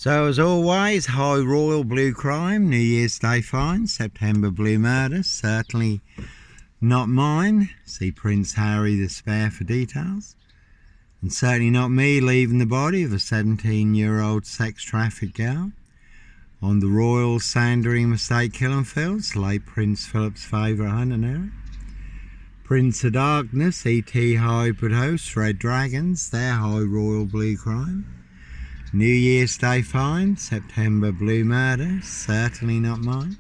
So as always, high royal blue crime, New Year's Day fine, September blue murder, certainly not mine. See Prince Harry the Spare for details. And certainly not me leaving the body of a 17-year-old sex trafficked girl on the Royal Sandringham estate, Killenfields, late Prince Philip's favourite hunting area. Prince of Darkness, E.T. hybrid hosts, Red Dragons, their high royal blue crime. New Year's Day fine, September blue murder, certainly not mine.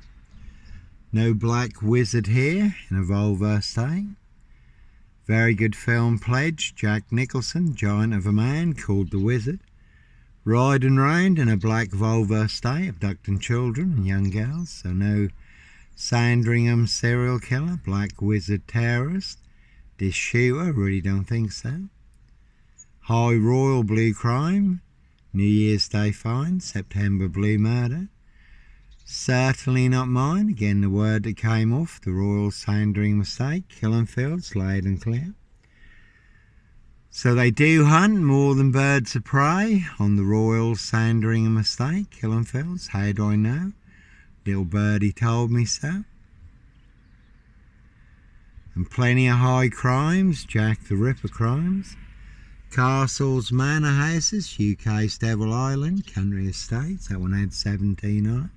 No Black Wizard here in a Volvo estate. Very good film pledge, Jack Nicholson, giant of a man called the Wizard. Riding round in a black Volvo estate, abducting children and young girls. So no Sandringham serial killer, Black Wizard terrorist, this shooter, really don't think so. High royal blue crime, New Year's Day fine, September blue murder. Certainly not mine. Again, the word that came off the Royal Sandringham estate, Killenfields, laid and clear. So they do hunt more than birds of prey on the Royal Sandringham estate, Killenfields. How do I know? Little birdie told me so. And plenty of high crimes, Jack the Ripper crimes. Castles, manor houses, UK's Devil Island, country estates, that one had 17 on it.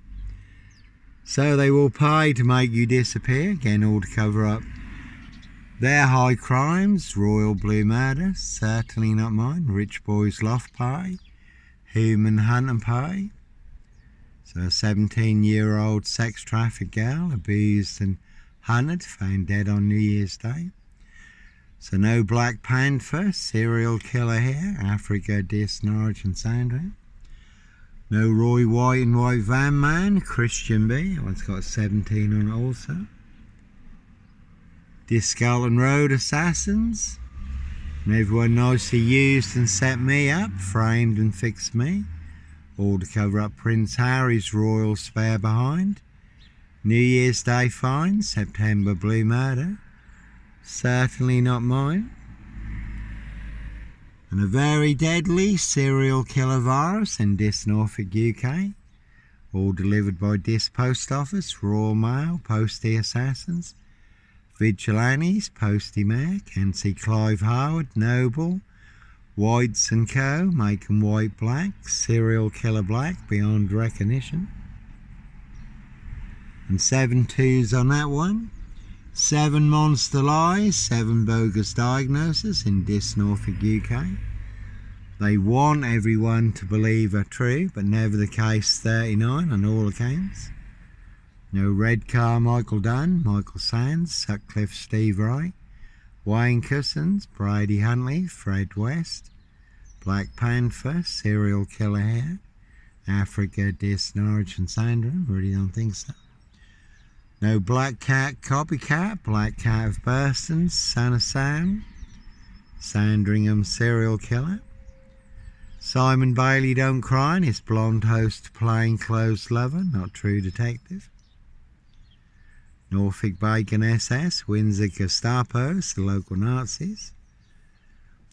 So they will pay to make you disappear, again all to cover up their high crimes. Royal blue murder, certainly not mine. Rich boys loft pay, human hunt and pay. So a 17-year-old sex trafficked girl, abused and hunted, found dead on New Year's Day. So no Black Panther, serial killer here, Africa, Dis, Norwich and Sandringham. No Roy White and White Van Man, Christian B, that one's got 17 on it also. Discalton Road assassins, and everyone nicely used and set me up, framed and fixed me, all to cover up Prince Harry's royal spare behind. New Year's Day fine, September blue murder. Certainly not mine. And a very deadly serial killer virus in Dis, Norfolk, UK. All delivered by Dis Post Office, Royal Mail, Postie Assassins, Vigilantes, Postie Mac, NC Clive Howard, Noble, Whites and Co, making white black, serial killer black beyond recognition. And 7 2s on that one. 7 monster lies, 7 bogus diagnoses in Dis, Norfolk, UK. They want everyone to believe are true, but never the case 39 on all accounts. No Red Car Michael Dunn, Michael Sands, Sutcliffe Steve Wright, Wayne Cousins, Brady Huntley, Fred West, Black Panther, serial killer here, Africa, Dis, Norwich and Sandringham, really don't think so. No Black Cat Copycat, Black Cat of Burston, Son of Sam, Sandringham serial killer. Simon Bailey don't cry and his blonde host plainclothes lover, not true detective. Norfolk Bacon SS, Windsor Gestapos, the local Nazis.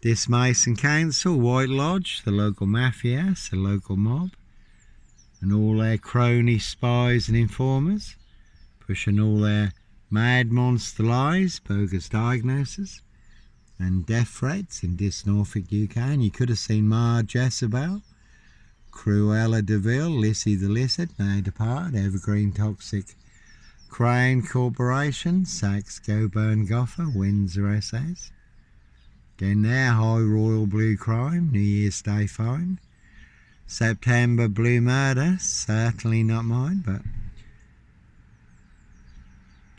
Dis Mason Council, White Lodge, the local mafias, the local mob. And all their crony spies and informers. Pushing all their mad monster lies, bogus diagnoses, and death threats in Dis, Norfolk, UK. And you could have seen Marge Jezebel, Cruella de Vil, Lissy the Lizard, now departed, Evergreen Toxic Crown Corporation, Saxe Goburn Goffer, Windsor SS. Again there, high royal blue crime, New Year's Day fine. September blue murder, certainly not mine, but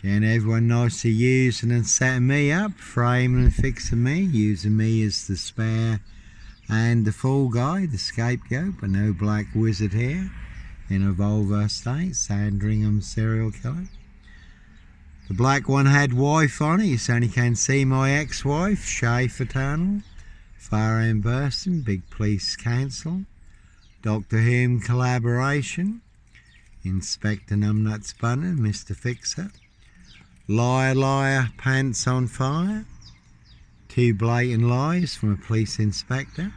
again, everyone nicely using and setting me up, framing and fixing me, using me as the spare and the fall guy, the scapegoat, but no Black Wizard here in a Volvo estate, Sandringham serial killer. The black one had wife on it, you certainly can see my ex-wife, Schaefer Tunnel, Far End Burston, Big Police Council, Doctor Whom collaboration, Inspector Numbnuts Bunner, Mr. Fixer. Liar, liar, pants on fire. 2 blatant lies from a police inspector.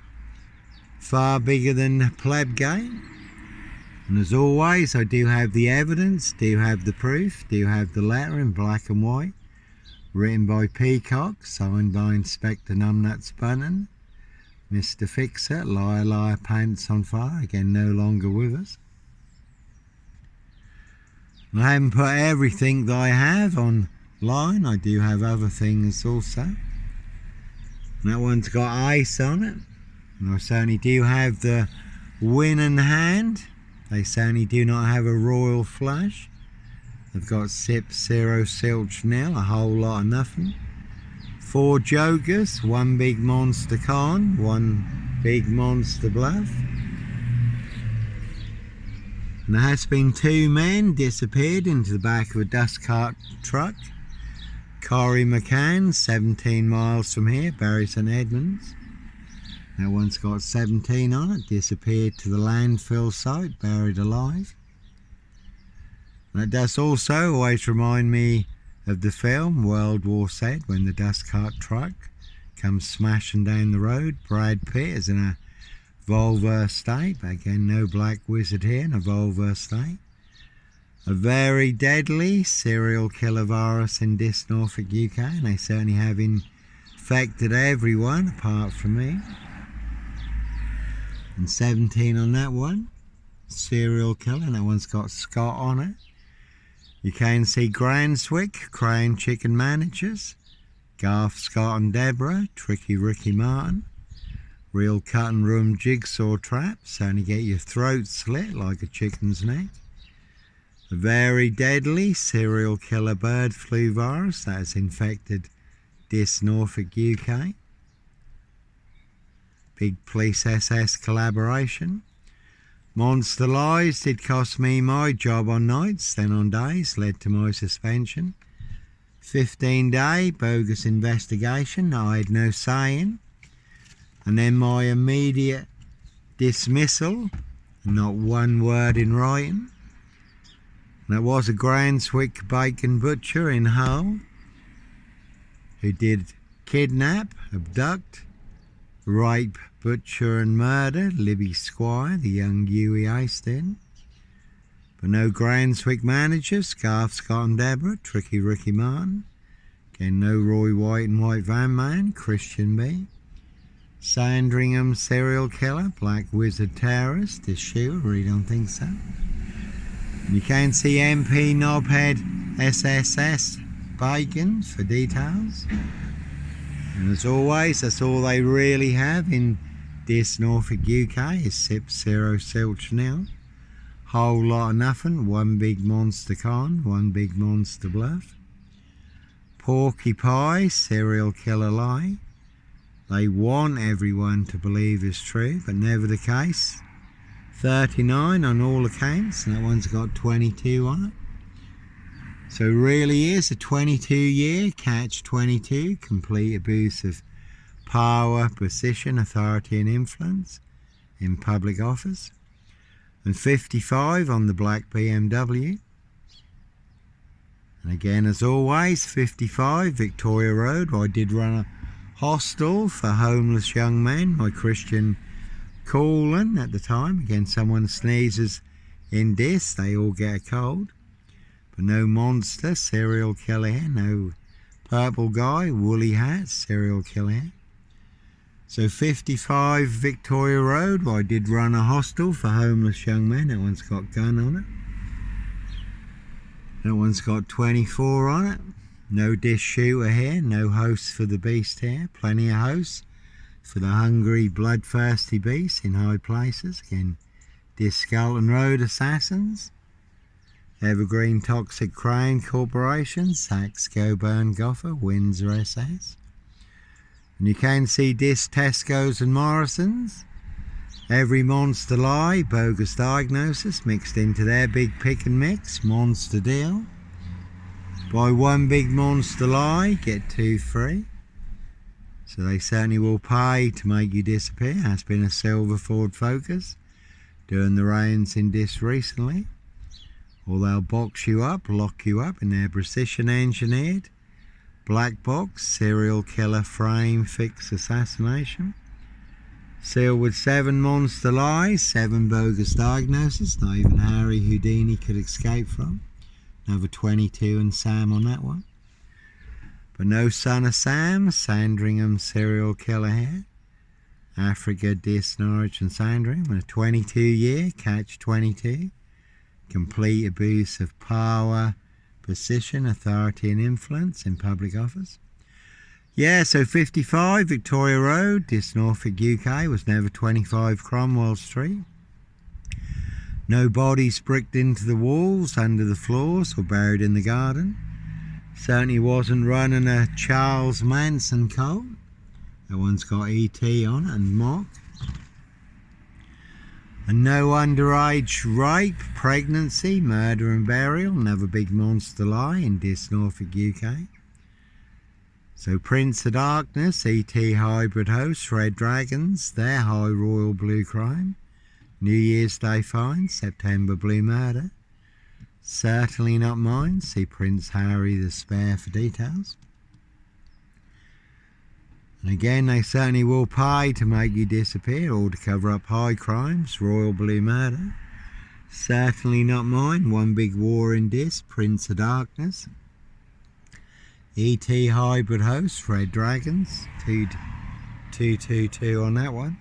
Far bigger than Plebgate. And as always, I do have the evidence, do have the proof, do have the letter in black and white, written by Peacock, signed by Inspector Numbnuts Bunnan, Mr. Fixer, Liar Liar Pants on Fire, again no longer with us. And I haven't put everything that I have online, I do have other things also. And that one's got ice on it. And I certainly do have the win in hand. They certainly do not have a royal flush. They've got sip 0 silch nil, a whole lot of nothing. 4 jokers, 1 big monster con, 1 big monster bluff. And there has been 2 men disappeared into the back of a dust cart truck. Corrie McCann, 17 miles from here, Bury St Edmunds. That one's got 17 on it, disappeared to the landfill site, buried alive. And that does also always remind me of the film World War Z, when the dust cart truck comes smashing down the road. Brad Pitt is in a Volvo state, but again no black wizard here in a Volvo state. A very deadly serial killer virus in Dis Norfolk, UK, and they certainly have infected everyone apart from me. And 17 on that one, serial killer, and that one's got Scott on it. You can see Granswick, Crown Chicken Managers, Garth, Scott and Deborah, Tricky Ricky Martin, Real Cut and Room Jigsaw Trap, certainly get your throat slit like a chicken's neck. A very deadly serial killer bird flu virus that has infected Dis Norfolk, UK. Big police SS collaboration. Monster lies did cost me my job on nights, then on days, led to my suspension. 15-day bogus investigation I had no say in. And then my immediate dismissal, not one word in writing. And it was a Granswick bacon butcher in Hull who did kidnap, abduct, rape, butcher and murder Libby Squire, the young Hughie Astin. But no Granswick managers, Garth, Scott and Deborah, Tricky Ricky Martin. Again, no Roy White and White Van Man, Christian B. Sandringham serial killer, black wizard terrorist, this shooter, really don't think so. And you can see MP Knobhead SSS Bacon for details. And as always, that's all they really have in Dis Norfolk, UK, is sip 0 silch nil. Whole lot of nothing, 1 big monster con, 1 big monster bluff. Porky Pie, serial killer lie. They want everyone to believe is true, but never the case. 39 on all accounts, and that one's got 22 on it. So really is a 22-year catch-22, complete abuse of power, position, authority and influence in public office. And 55 on the black BMW. And again, as always, 55 Victoria Road, where I did run a hostel for homeless young men, my Christian calling at the time. Again, someone sneezes in this, they all get a cold. But no monster, serial killer here, no purple guy, woolly hat, serial killer here. So 55 Victoria Road, where I did run a hostel for homeless young men. That one's got gun on it. That one's got 24 on it. No dish shooter here, no hosts for the beast here. Plenty of hosts for the hungry, bloodthirsty beast in high places. Again, Discalton Road assassins. Evergreen Toxic Crown Corporation, Saks Coburn Goffer, Windsor SS. And you can see Dis Tesco's and Morrison's. Every monster lie, bogus diagnosis mixed into their big pick and mix, monster deal. Buy 1 big monster lie, get 2 free. So they certainly will pay to make you disappear. Has been a silver Ford Focus doing the rounds in Dis recently. Or they'll box you up, lock you up in their precision engineered black box serial killer frame fix assassination. Sealed with 7 monster lies, 7 bogus diagnoses, not even Harry Houdini could escape from. Another 22 and Sam on that one. But no son of Sam, Sandringham serial killer here. Africa, Dis, Norwich and Sandringham, and a 22-year catch 22. Complete abuse of power, position, authority and influence in public office. Yeah, so 55 Victoria Road, Dis, Norfolk, UK, was never 25 Cromwell Street. No bodies bricked into the walls, under the floors or buried in the garden. Certainly wasn't running a Charles Manson cult. That one's got E.T. on it and Mock. And no underage rape, pregnancy, murder and burial. Another big monster lie in Dis, Norfolk, UK. So Prince of Darkness, E.T. hybrid hosts, Red Dragons, their high royal blue crime. New Year's Day find, September blue murder. Certainly not mine. See Prince Harry the Spare for details. And again, they certainly will pay to make you disappear or to cover up high crimes, royal blue murder. Certainly not mine. One big war in Dis, Prince of Darkness. E.T. hybrid host, Red Dragons, 222 on that one.